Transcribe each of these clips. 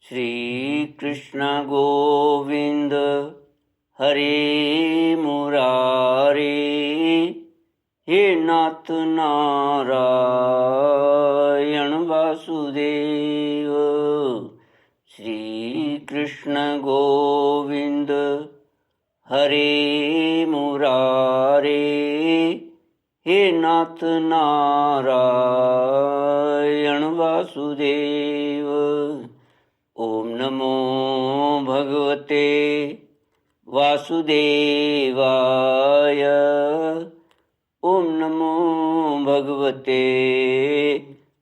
श्री कृष्ण गोविंद हरे मुरारे, हे नाथ नारायण वासुदेव। श्री कृष्ण गोविंद हरे मुरारे, हे नाथ नारायण वासुदेव। ओम नमो भगवते वासुदेवाय। ओम नमो भगवते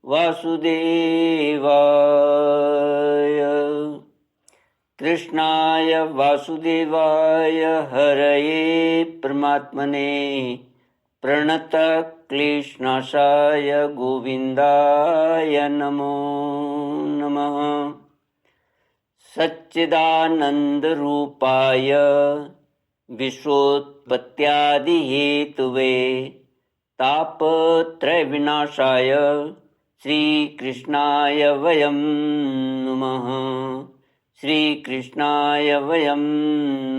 वासुदेवाय। कृष्णाय वासुदेवाय हरये परमात्मने प्रणत क्लेशनाशाय गोविंदाय नमो नमः। सच्चिदानंद रूपाय विश्वोत्पत्त्यादि हेतुवे तापत्रय विनाशाय श्री कृष्णाय वयं नुमः। श्री कृष्णाय वयं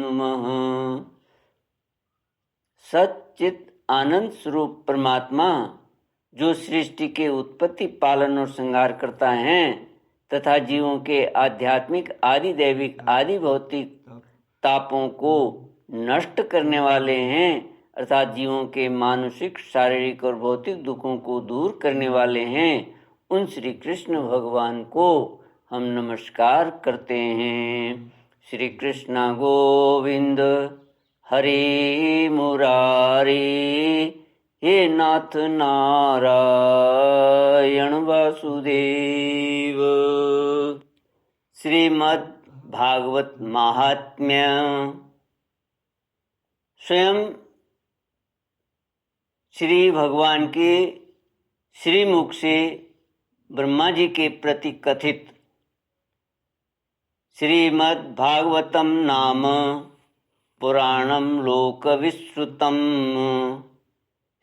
नुमः। सच्चित आनंद स्वरूप परमात्मा जो सृष्टि के उत्पत्ति, पालन और संहार करता है तथा जीवों के आध्यात्मिक, आदि दैविक, आदि भौतिक तापों को नष्ट करने वाले हैं, अर्थात जीवों के मानसिक, शारीरिक और भौतिक दुखों को दूर करने वाले हैं, उन श्री कृष्ण भगवान को हम नमस्कार करते हैं। श्री कृष्ण गोविंद हरे मुरारे, हे नाथ नारायण वासुदेव। श्रीमद् भागवत महात्म्य। स्वयं श्री भगवान के श्रीमुख से ब्रह्मा जी के प्रति कथित श्रीमद् भागवतम नाम पुराणम लोकविश्रुतम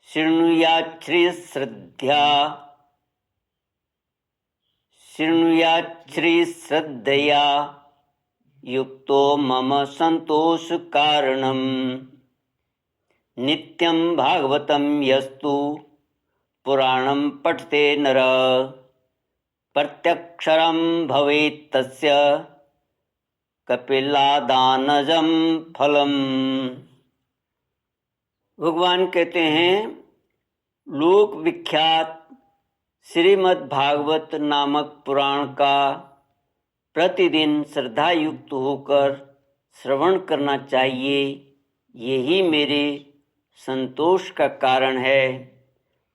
शृणुयाच्छ्री श्रद्धया युक्तो मम संतोष कारणम नित्यं भागवतं यस्तु पुराणं पठते नर प्रत्यक्षरं भवेत् तस्य कपिलादानजं फलम। भगवान कहते हैं, लोक विख्यात श्रीमद् भागवत नामक पुराण का प्रतिदिन श्रद्धा युक्त होकर श्रवण करना चाहिए। यही मेरे संतोष का कारण है।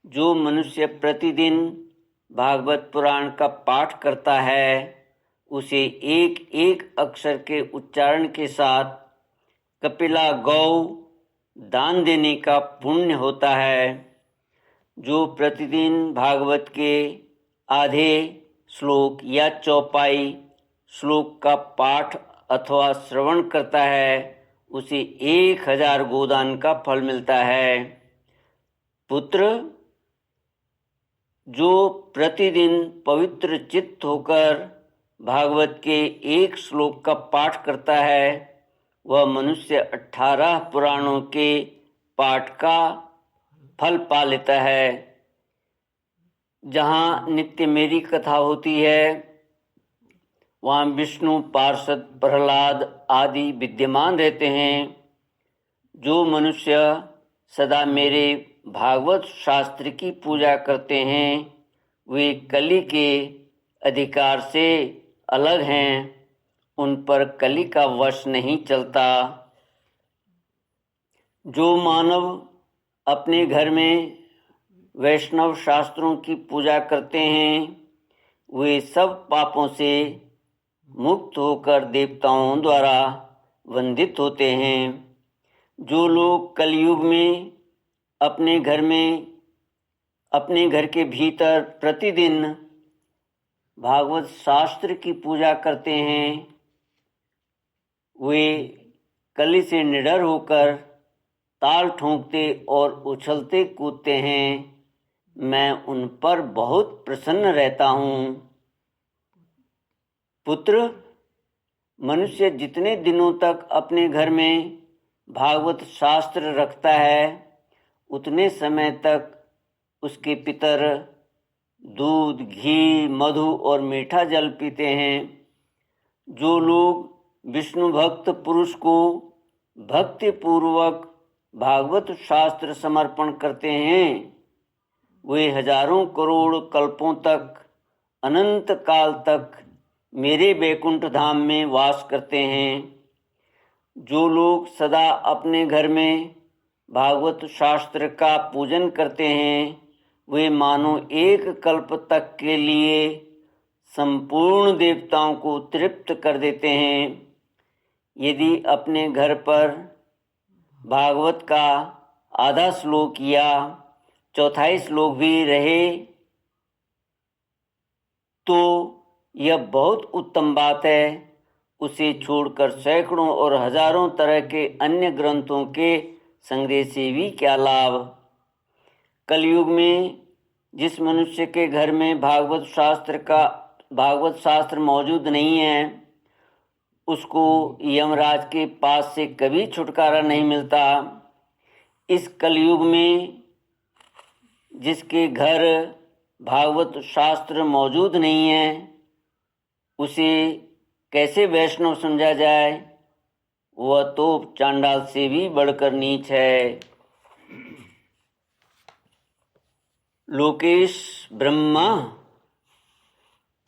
जो मनुष्य प्रतिदिन भागवत पुराण का पाठ करता है, उसे एक एक अक्षर के उच्चारण के साथ कपिला गौ दान देने का पुण्य होता है। जो प्रतिदिन भागवत के आधे श्लोक या चौपाई श्लोक का पाठ अथवा श्रवण करता है, उसे 1000 गोदान का फल मिलता है। पुत्र, जो प्रतिदिन पवित्र चित्त होकर भागवत के एक श्लोक का पाठ करता है, वह मनुष्य 18 पुराणों के पाठ का फल पा लेता है। जहाँ नित्य मेरी कथा होती है, वहाँ विष्णु, पार्षद, प्रहलाद आदि विद्यमान रहते हैं। जो मनुष्य सदा मेरे भागवत शास्त्र की पूजा करते हैं, वे कली के अधिकार से अलग हैं। उन पर कली का वश नहीं चलता। जो मानव अपने घर में वैष्णव शास्त्रों की पूजा करते हैं, वे सब पापों से मुक्त होकर देवताओं द्वारा वंदित होते हैं। जो लोग कलयुग में अपने घर के भीतर प्रतिदिन भागवत शास्त्र की पूजा करते हैं, वे कली से निडर होकर ताल ठोंकते और उछलते कूदते हैं। मैं उन पर बहुत प्रसन्न रहता हूँ। पुत्र, मनुष्य जितने दिनों तक अपने घर में भागवत शास्त्र रखता है, उतने समय तक उसके पितर दूध, घी, मधु और मीठा जल पीते हैं। जो लोग विष्णु भक्त पुरुष को भक्ति पूर्वक भागवत शास्त्र समर्पण करते हैं, वे हजारों करोड़ कल्पों तक, अनंत काल तक मेरे वैकुंठ धाम में वास करते हैं। जो लोग सदा अपने घर में भागवत शास्त्र का पूजन करते हैं, वे मानो एक कल्प तक के लिए संपूर्ण देवताओं को तृप्त कर देते हैं। यदि अपने घर पर भागवत का आधा श्लोक या चौथाई श्लोक भी रहे तो यह बहुत उत्तम बात है। उसे छोड़कर सैकड़ों और हजारों तरह के अन्य ग्रंथों के संग्रह से भी क्या लाभ। कलयुग में जिस मनुष्य के घर में भागवत शास्त्र मौजूद नहीं है, उसको यमराज के पास से कभी छुटकारा नहीं मिलता। इस कलयुग में जिसके घर भागवत शास्त्र मौजूद नहीं है, उसे कैसे वैष्णव समझा जाए? वह तो चांडाल से भी बढ़कर नीच है। लोकेश ब्रह्मा,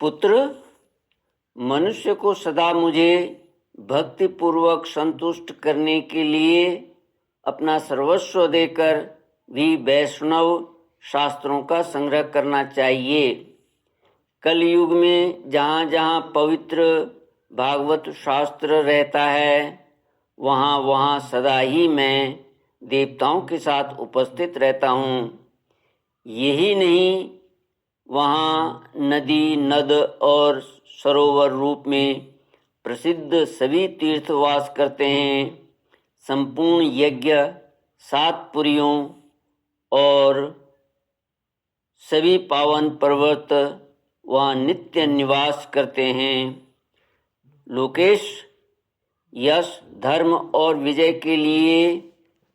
पुत्र, मनुष्य को सदा मुझे भक्ति पूर्वक संतुष्ट करने के लिए अपना सर्वस्व देकर भी वैष्णव शास्त्रों का संग्रह करना चाहिए। कलयुग में जहाँ जहाँ पवित्र भागवत शास्त्र रहता है, वहाँ वहाँ सदा ही मैं देवताओं के साथ उपस्थित रहता हूँ। यही नहीं, वहाँ नदी, नद और सरोवर रूप में प्रसिद्ध सभी तीर्थ वास करते हैं। संपूर्ण यज्ञ, 7 पुरियों और सभी पावन पर्वत वहाँ नित्य निवास करते हैं। लोकेश, यश, धर्म और विजय के लिए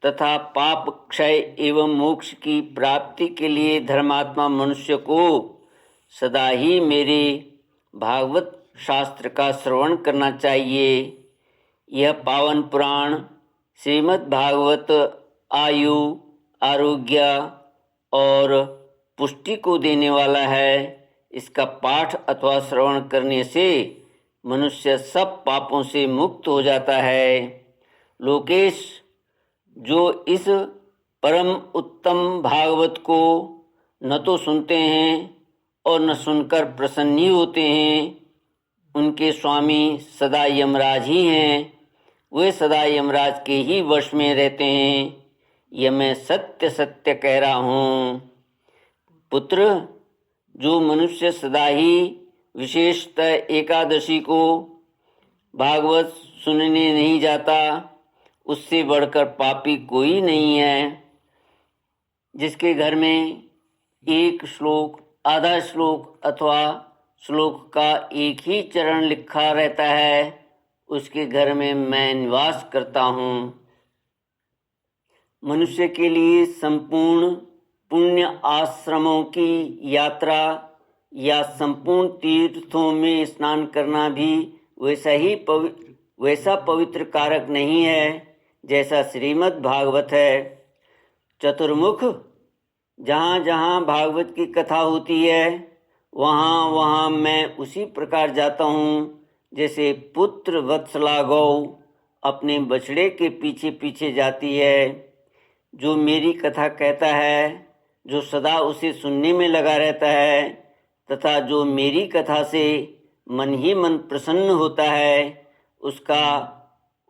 तथा पाप क्षय एवं मोक्ष की प्राप्ति के लिए धर्मात्मा मनुष्य को सदा ही मेरे भागवत शास्त्र का श्रवण करना चाहिए। यह पावन पुराण श्रीमद् भागवत आयु, आरोग्य और पुष्टि को देने वाला है। इसका पाठ अथवा श्रवण करने से मनुष्य सब पापों से मुक्त हो जाता है। लोकेश, जो इस परम उत्तम भागवत को न तो सुनते हैं और न सुनकर प्रसन्न ही होते हैं, उनके स्वामी सदा यमराज ही हैं। वे सदा यमराज के ही वश में रहते हैं। यह मैं सत्य सत्य कह रहा हूँ। पुत्र, जो मनुष्य सदा ही विशेषतः एकादशी को भागवत सुनने नहीं जाता, उससे बढ़कर पापी कोई नहीं है। जिसके घर में एक श्लोक, आधा श्लोक अथवा श्लोक का एक ही चरण लिखा रहता है, उसके घर में मैं निवास करता हूँ। मनुष्य के लिए संपूर्ण पुण्य आश्रमों की यात्रा या संपूर्ण तीर्थों में स्नान करना भी वैसा पवित्र कारक नहीं है जैसा श्रीमद् भागवत है। चतुर्मुख, जहाँ जहाँ भागवत की कथा होती है, वहाँ वहाँ मैं उसी प्रकार जाता हूँ जैसे पुत्र वत्सला गौ अपने बछड़े के पीछे पीछे जाती है। जो मेरी कथा कहता है, जो सदा उसे सुनने में लगा रहता है तथा जो मेरी कथा से मन ही मन प्रसन्न होता है,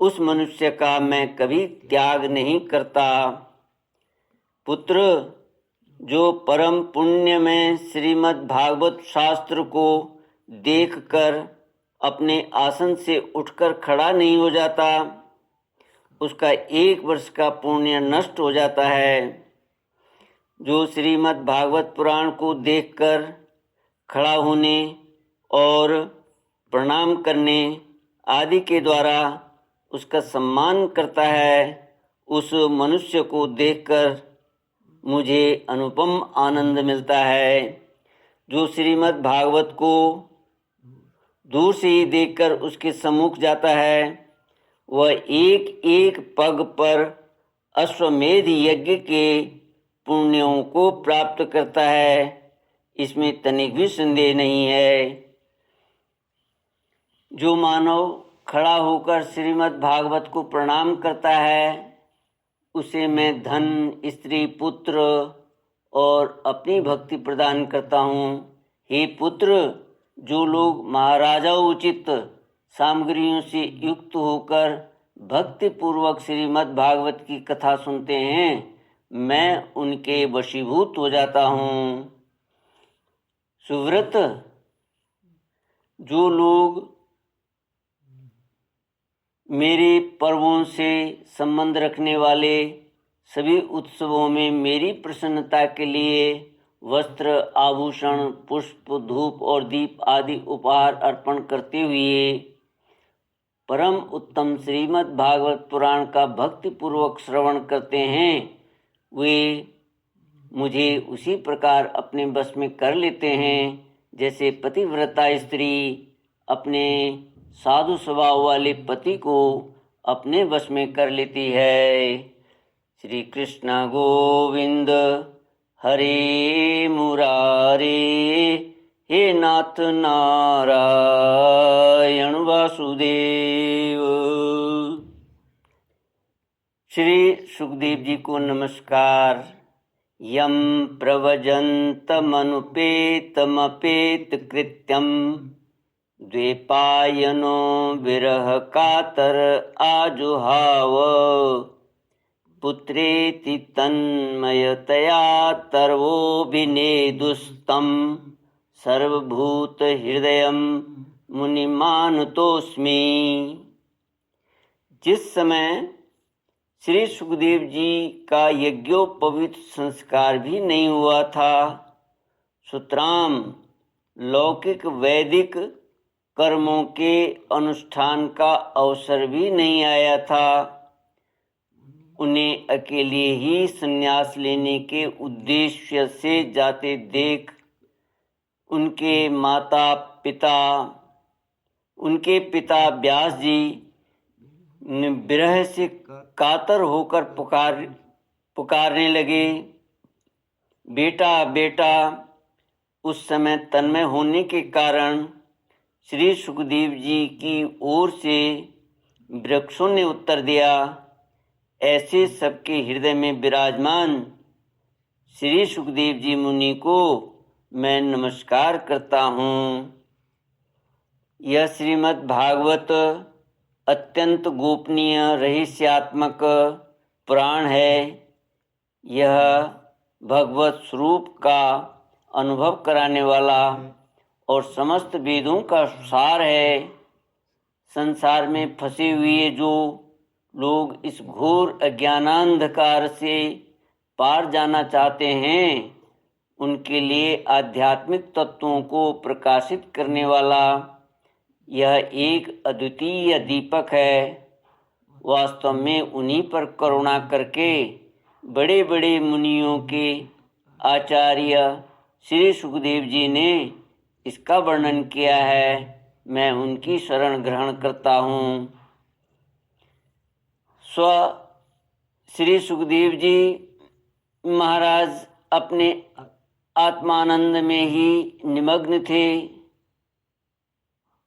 उस मनुष्य का मैं कभी त्याग नहीं करता। पुत्र, जो परम पुण्य में श्रीमद् भागवत शास्त्र को देखकर अपने आसन से उठकर खड़ा नहीं हो जाता, उसका 1 वर्ष का पुण्य नष्ट हो जाता है। जो श्रीमद् भागवत पुराण को देखकर खड़ा होने और प्रणाम करने आदि के द्वारा उसका सम्मान करता है, उस मनुष्य को देखकर मुझे अनुपम आनंद मिलता है। जो श्रीमद् भागवत को दूर से ही देखकर उसके सम्मुख जाता है, वह एक एक पग पर अश्वमेध यज्ञ के पुण्यों को प्राप्त करता है, इसमें तनिक भी संदेह नहीं है। जो मानव खड़ा होकर श्रीमद् भागवत को प्रणाम करता है, उसे मैं धन, स्त्री, पुत्र और अपनी भक्ति प्रदान करता हूँ। हे पुत्र, जो लोग महाराजाओचित सामग्रियों से युक्त होकर भक्ति पूर्वक श्रीमद् भागवत की कथा सुनते हैं, मैं उनके वशीभूत हो जाता हूँ। सुव्रत, जो लोग मेरे पर्वों से संबंध रखने वाले सभी उत्सवों में मेरी प्रसन्नता के लिए वस्त्र, आभूषण, पुष्प, धूप और दीप आदि उपहार अर्पण करते हुए परम उत्तम श्रीमद् भागवत पुराण का भक्ति पूर्वक श्रवण करते हैं, वे मुझे उसी प्रकार अपने बस में कर लेते हैं जैसे पतिव्रता स्त्री अपने साधु स्वभाव वाले पति को अपने वश में कर लेती है। श्री कृष्ण गोविंद हरे मुरारे, हे नाथ नारायण वासुदेव। श्री सुखदेव जी को नमस्कार। यम प्रव्रजन्तमनुपेतमपेत कृत्यम द्वैपायनो विरह कातर आजुहाव पुत्रेति तन्मयतया तर्वोभिनेदुस्तं सर्वभूत हृदयं मुनिमानतोस्मि। जिस समय श्री सुखदेव जी का यज्ञोपवीत संस्कार भी नहीं हुआ था, सुतराम लौकिक वैदिक कर्मों के अनुष्ठान का अवसर भी नहीं आया था, उन्हें अकेले ही संन्यास लेने के उद्देश्य से जाते देख उनके पिता व्यास जी विरह से कातर होकर पुकारने लगे, बेटा बेटा। उस समय तन्मय होने के कारण श्री सुखदेव जी की ओर से वृक्षों ने उत्तर दिया, ऐसे सबके हृदय में विराजमान श्री सुखदेव जी मुनि को मैं नमस्कार करता हूँ। यह श्रीमद् भागवत अत्यंत गोपनीय रहस्यात्मक पुराण है। यह भगवत स्वरूप का अनुभव कराने वाला और समस्त वेदों का सार है। संसार में फंसे हुए जो लोग इस घोर अज्ञानांधकार से पार जाना चाहते हैं, उनके लिए आध्यात्मिक तत्वों को प्रकाशित करने वाला यह एक अद्वितीय दीपक है। वास्तव में उन्हीं पर करुणा करके बड़े बड़े मुनियों के आचार्य श्री सुखदेव जी ने इसका वर्णन किया है। मैं उनकी शरण ग्रहण करता हूँ। श्री सुखदेव जी महाराज अपने आत्मानंद में ही निमग्न थे।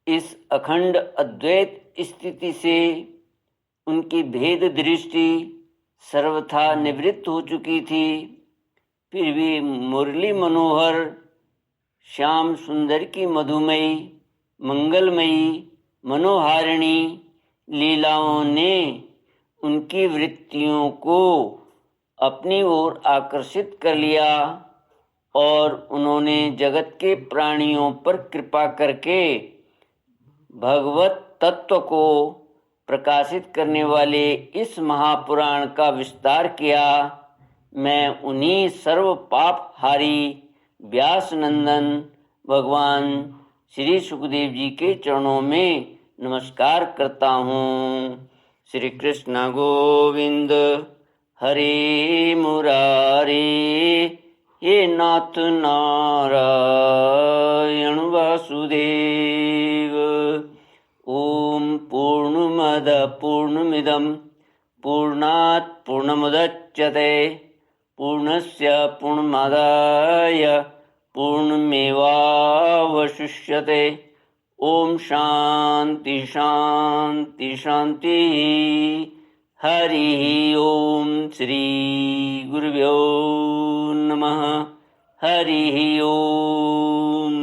इस अखंड अद्वैत स्थिति से उनकी भेद दृष्टि सर्वथा निवृत्त हो चुकी थी। फिर भी मुरली मनोहर श्याम सुंदर की मधुमयी, मंगलमयी, मनोहारिणी लीलाओं ने उनकी वृत्तियों को अपनी ओर आकर्षित कर लिया और उन्होंने जगत के प्राणियों पर कृपा करके भगवत तत्व को प्रकाशित करने वाले इस महापुराण का विस्तार किया। मैं उन्हीं सर्व पाप हारी व्यास नंदन भगवान श्री सुखदेव जी के चरणों में नमस्कार करता हूँ। श्री कृष्ण गोविंद हरे मुरारे, हे नाथ नारायण वासुदेव। ओम पूर्णमद पूर्णमिदं पूर्णात् पूर्णमुदच्यते पूर्णस्य पूर्णमादाय पूर्णमेवावशिष्यते। ओम शांति शांति शांति। हरि ओम श्री गुरुभ्यो नमः। हरि ओम।